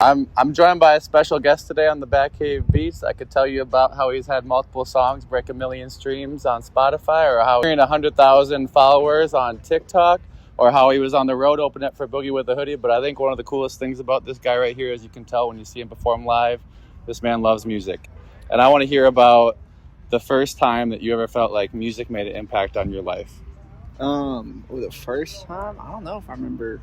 I'm joined by a special guest today on the Batcave Beats. I could tell you about how he's had multiple songs break 1 million streams on Spotify, or how he's 100,000 followers on TikTok, or how he was on the road opening up for Boogie with a Hoodie. But I think one of the coolest things about this guy right here, as you can tell when you see him perform live, this man loves music. And I want to hear about the first time that you ever felt like music made an impact on your life. The first time? I don't know if I remember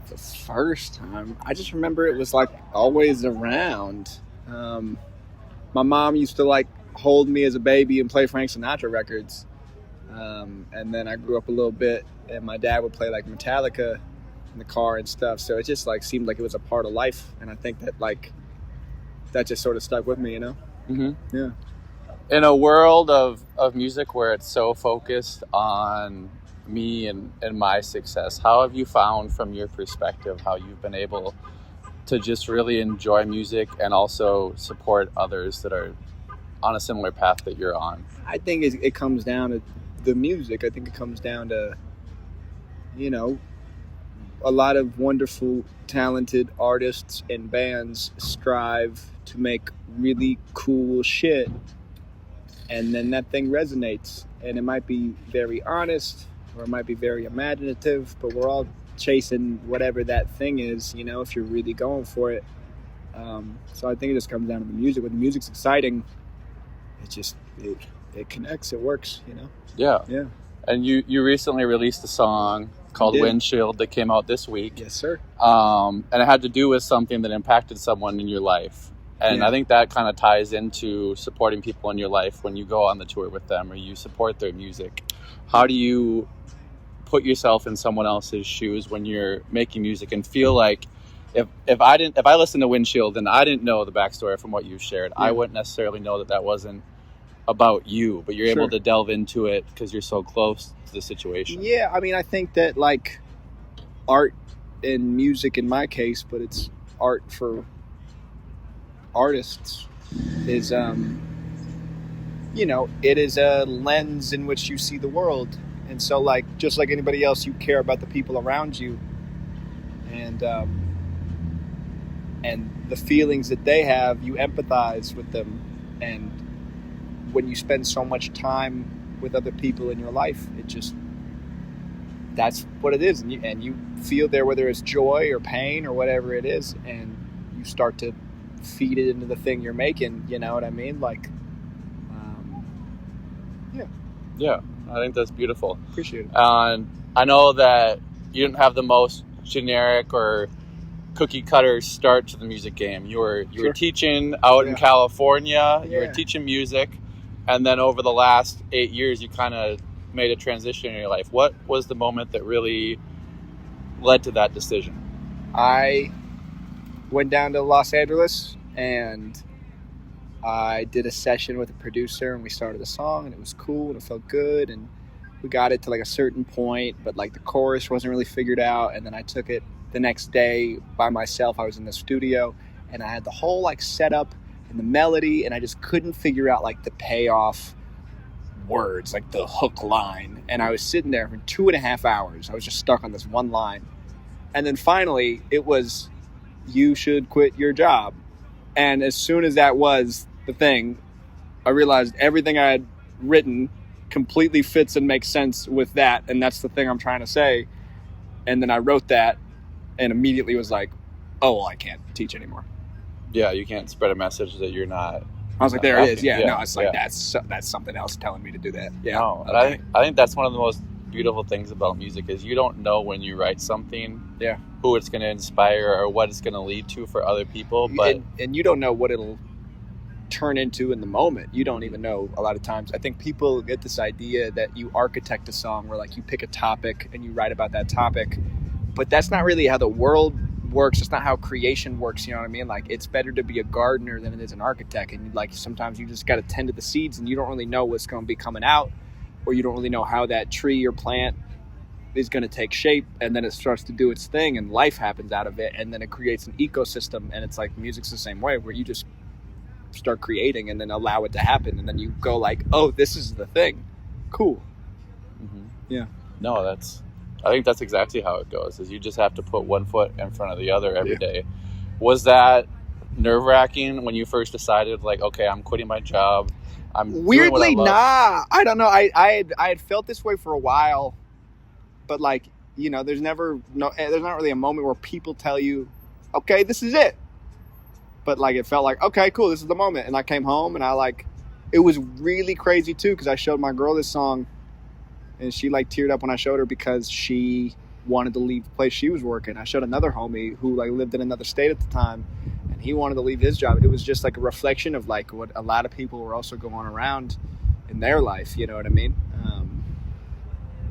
the first time. I just remember it was like always around. My mom used to like hold me as a baby and play Frank Sinatra records. And then I grew up a little bit and my dad would play like Metallica in the car and stuff. So it just like seemed like it was a part of life. And I think that like that just sort of stuck with me, you know? Mm-hmm. Yeah. In a world of music where it's so focused on me and my success, how have you found, from your perspective, how you've been able to just really enjoy music and also support others that are on a similar path that you're on? I think it comes down to the music. I think it comes down to, you know, a lot of wonderful, talented artists and bands strive to make really cool shit. And then that thing resonates. And it might be very honest or it might be very imaginative, but we're all chasing whatever that thing is, you know, if you're really going for it. So I think it just comes down to the music. When the music's exciting, it connects, it works, you know? Yeah. And you recently released a song called Windshield that came out this week. Yes, sir. And it had to do with something that impacted someone in your life. And I think that kind of ties into supporting people in your life when you go on the tour with them or you support their music. How do you put yourself in someone else's shoes when you're making music and feel like if I listened to Windshield and I didn't know the backstory from what you shared, I wouldn't necessarily know that wasn't about you, but you're able to delve into it because you're so close to the situation. Yeah, I mean, I think that like art and music in my case, but it's art for artists, is you know, it is a lens in which you see the world. And so like just like anybody else, you care about the people around you and the feelings that they have, you empathize with them. And when you spend so much time with other people in your life, that's what it is. And you feel there, whether it's joy or pain or whatever it is, and you start to feed it into the thing you're making, you know what I mean? Like, yeah, I think that's beautiful. Appreciate it. And I know that you didn't have the most generic or cookie cutter start to the music game. You were teaching out in California. You were teaching music, and then over the last 8 years, you kind of made a transition in your life. What was the moment that really led to that decision? I went down to Los Angeles and I did a session with a producer and we started a song and it was cool and it felt good and we got it to like a certain point, but like the chorus wasn't really figured out. And then I took it the next day by myself. I was in the studio and I had the whole like setup and the melody and I just couldn't figure out like the payoff words, like the hook line. And I was sitting there for 2.5 hours. I was just stuck on this one line. And then finally it was, you should quit your job. And as soon as that was the thing, I realized everything I had written completely fits and makes sense with that. And that's the thing I'm trying to say. And then I wrote that and immediately was like, oh, well, I can't teach anymore. Yeah, you can't spread a message that you're not. I was like, there it is. Yeah, no, it's like, that's something else telling me to do that. Yeah. No, and I think that's one of the most beautiful things about music is you don't know when you write something who it's going to inspire or what it's going to lead to for other people, but and you don't know what it'll turn into in the moment. You don't even know a lot of times. I think people get this idea that you architect a song where like you pick a topic and you write about that topic, but that's not really how the world works. It's not how creation works, you know what I mean? Like it's better to be a gardener than it is an architect, and like sometimes you just got to tend to the seeds and you don't really know what's going to be coming out, or you don't really know how that tree or plant is going to take shape, and then it starts to do its thing and life happens out of it, and then it creates an ecosystem. And it's like music's the same way, where you just start creating and then allow it to happen, and then you go like, oh, this is the thing, cool. Yeah. No, I think that's exactly how it goes, is you just have to put one foot in front of the other every day. Was that nerve-wracking when you first decided, like, okay, I'm quitting my job? I'm Weirdly, nah. I don't know. I had felt this way for a while, but like, you know, there's not really a moment where people tell you, okay, this is it. But like, it felt like, okay, cool, this is the moment. And I came home and it was really crazy too, because I showed my girl this song and she like teared up when I showed her because she wanted to leave the place she was working. I showed another homie who like lived in another state at the time, and he wanted to leave his job. It was just like a reflection of like what a lot of people were also going around in their life. You know what I mean?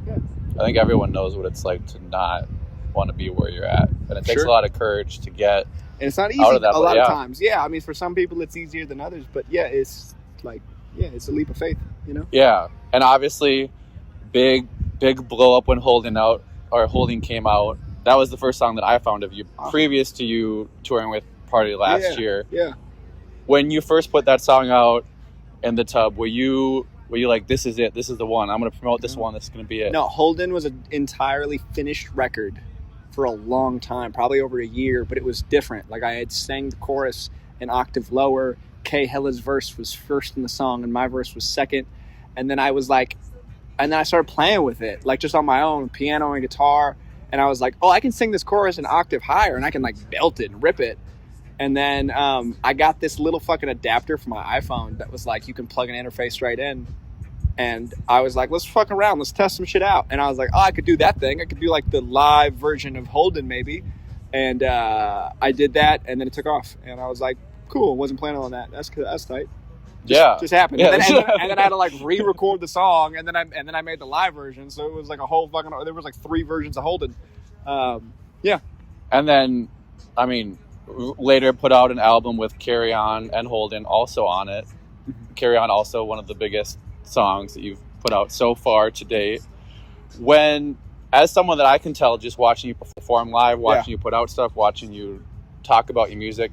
Yeah. I think everyone knows what it's like to not want to be where you're at, and it takes a lot of courage to get. And it's not easy out of that, a lot of times. Yeah, I mean, for some people it's easier than others, but yeah, it's like, yeah, it's a leap of faith, you know? Yeah, and obviously, big blow up when Holding came out. That was the first song that I found of you, previous to you touring with Party last year. Yeah. When you first put that song out in the tub, were you like, this is it, this is the one, I'm going to promote this one, this is going to be it? No, Holden was an entirely finished record for a long time, probably over a year, but it was different. Like, I had sang the chorus an octave lower. Kay Hella's verse was first in the song and my verse was second. And then I was like, and then I started playing with it, like just on my own, piano and guitar. And I was like, oh, I can sing this chorus an octave higher and I can like belt it and rip it. And then I got this little fucking adapter for my iPhone that was like, you can plug an interface right in. And I was like, let's fuck around. Let's test some shit out. And I was like, oh, I could do that thing. I could do like the live version of Holden maybe. And I did that and then it took off. And I was like, cool. Wasn't planning on that. That's tight. Just happened. Yeah. And then I had to like re-record the song. And then I made the live version. So it was like a whole fucking, there was like 3 versions of Holden. Yeah. And then, I mean, later put out an album with Carry On and Holden also on it. Carry On also one of the biggest songs that you've put out so far to date. When, as someone that I can tell just watching you perform live, watching you put out stuff, watching you talk about your music,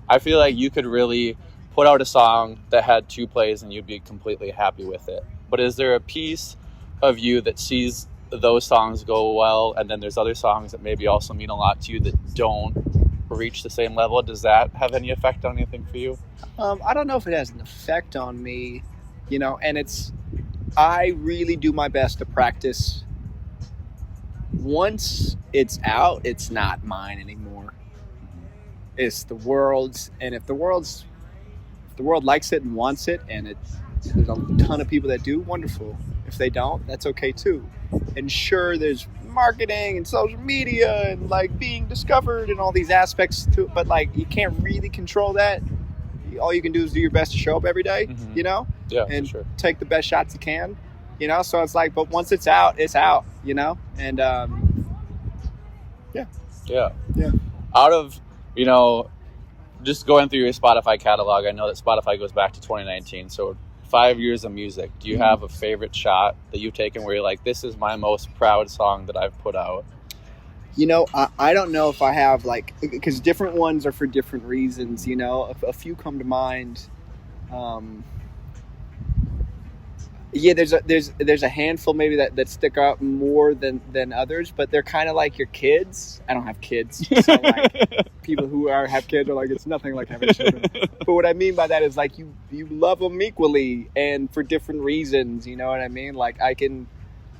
I feel like you could really put out a song that had 2 plays and you'd be completely happy with it. But is there a piece of you that sees those songs go well, and then there's other songs that maybe also mean a lot to you that don't reach the same level? Does that have any effect on anything for you? I don't know if it has an effect on me, you know, and I really do my best to practice. Once it's out, it's not mine anymore. It's the world's, and if the world likes it and wants it, and there's a ton of people that do, wonderful. If they don't, that's okay too. And sure, there's marketing and social media and like being discovered and all these aspects to it, but like you can't really control that. All you can do is do your best to show up every day, you know? Yeah, and for sure. Take the best shots you can, you know? So it's like, but once it's out, you know? And yeah. Out of, you know, just going through your Spotify catalog, I know that Spotify goes back to 2019, so 5 years of music. Do you have a favorite shot that you've taken where you're like, this is my most proud song that I've put out? You know, I don't know if I have, like, because different ones are for different reasons, you know. A few come to mind. Yeah, there's a handful maybe that stick out more than others, but they're kind of like your kids. I don't have kids, so like people who have kids are like, it's nothing like having children. But what I mean by that is like you love them equally and for different reasons. You know what I mean? Like I can,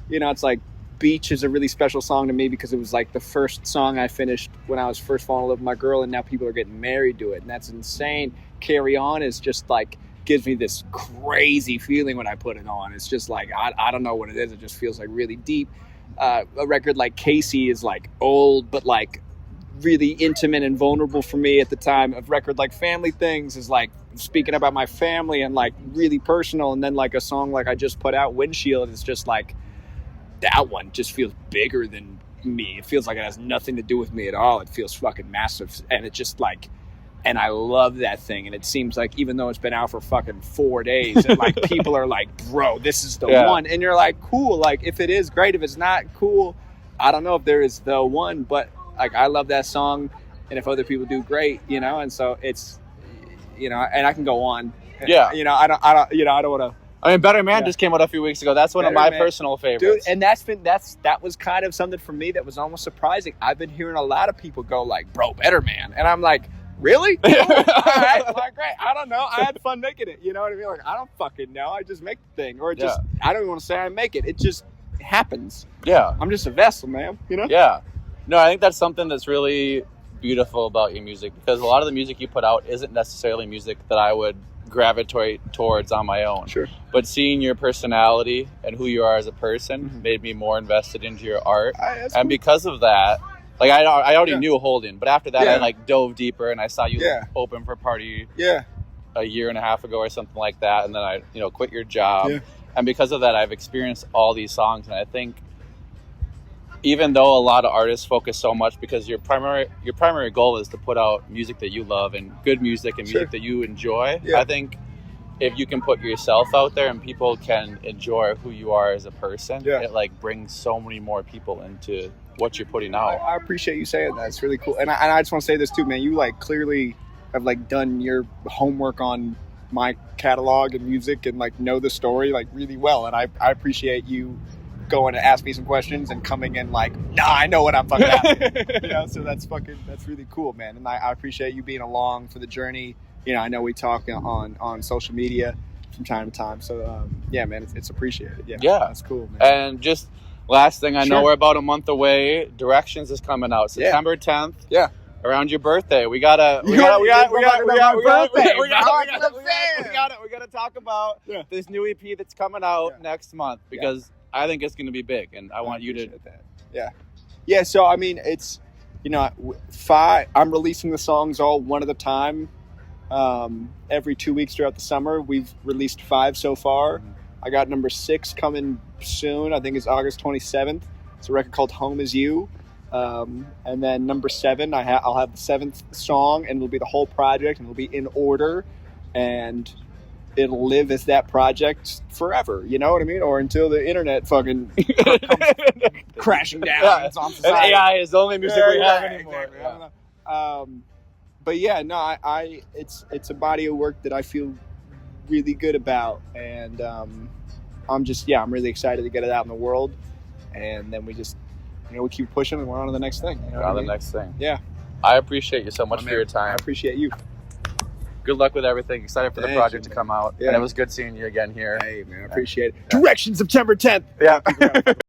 you know, it's like Beach is a really special song to me because it was like the first song I finished when I was first falling in love with my girl, and now people are getting married to it, and that's insane. Carry On is just like gives me this crazy feeling when I put it on. It's just like I don't know what it is. It just feels like really deep. A record like Casey is like old, but like really intimate and vulnerable for me at the time. A record like Family Things is like speaking about my family and like really personal. And then like a song like I just put out, Windshield, is just like that one just feels bigger than me. It feels like it has nothing to do with me at all. It feels fucking massive, and it just like, and I love that thing. And it seems like even though it's been out for fucking 4 days, and like people are like, bro, this is the one. And you're like, cool. Like if it is, great. If it's not, cool. I don't know if there is the one, but like I love that song, and if other people do, great, you know. And so it's, you know, and I can go on. Yeah. You know, I don't want to. I mean, Better Man just came out a few weeks ago. That's one of my personal favorites. Dude, and that was kind of something for me that was almost surprising. I've been hearing a lot of people go like, bro, Better Man. And I'm like, really? Cool. All right, like, great. I don't know. I had fun making it. You know what I mean? Like, I don't fucking know. I just make the thing, or just I don't even want to say I make it. It just happens. Yeah, I'm just a vessel, man. You know? Yeah. No, I think that's something that's really beautiful about your music, because a lot of the music you put out isn't necessarily music that I would gravitate towards on my own. Sure. But seeing your personality and who you are as a person made me more invested into your art. And cool. Because of that, like I already knew Holden, but after that I like dove deeper and I saw you open for Party a year and a half ago or something like that, and then I quit your job. Yeah. And because of that, I've experienced all these songs, and I think even though a lot of artists focus so much, because your primary goal is to put out music that you love and good music and music that you enjoy, I think if you can put yourself out there and people can enjoy who you are as a person, it like brings so many more people into what you're putting out. I appreciate you saying that. It's really cool. And I just want to say this too, man. You like clearly have like done your homework on my catalog and music and like know the story like really well. And I appreciate you going to ask me some questions and coming in like, nah, I know what I'm fucking at. So that's really cool, man. And I appreciate you being along for the journey. I know we talk on social media from time to time. So yeah, man, it's appreciated. Yeah, that's cool, man. And just last thing, I know we're about a month away. Directions is coming out September 10th. Yeah. Around your birthday. We gotta talk about this new EP that's coming out next month, because I think it's going to be big, and I want you to that. Yeah. So I mean, it's I'm releasing the songs all one at a time. Every 2 weeks throughout the summer. We've released 5 so far. I got number 6 coming soon. I think it's August 27th. It's a record called Home Is You. And then number 7, I'll have the 7th song, and it'll be the whole project, and it'll be in order, and it'll live as that project forever. You know what I mean? Or until the internet fucking comes crashing down. It's on society. And AI is the only music we have anymore. Exactly. I don't know. But yeah, no, it's a body of work that I feel really good about, and I'm really excited to get it out in the world, and then we just. We keep pushing and we're on to the next thing. The next thing. Yeah. I appreciate you so much for your time. I appreciate you. Good luck with everything. Excited for the project to come out. Yeah. And it was good seeing you again here. Hey, man. I appreciate it. Direction September 10th. Yeah.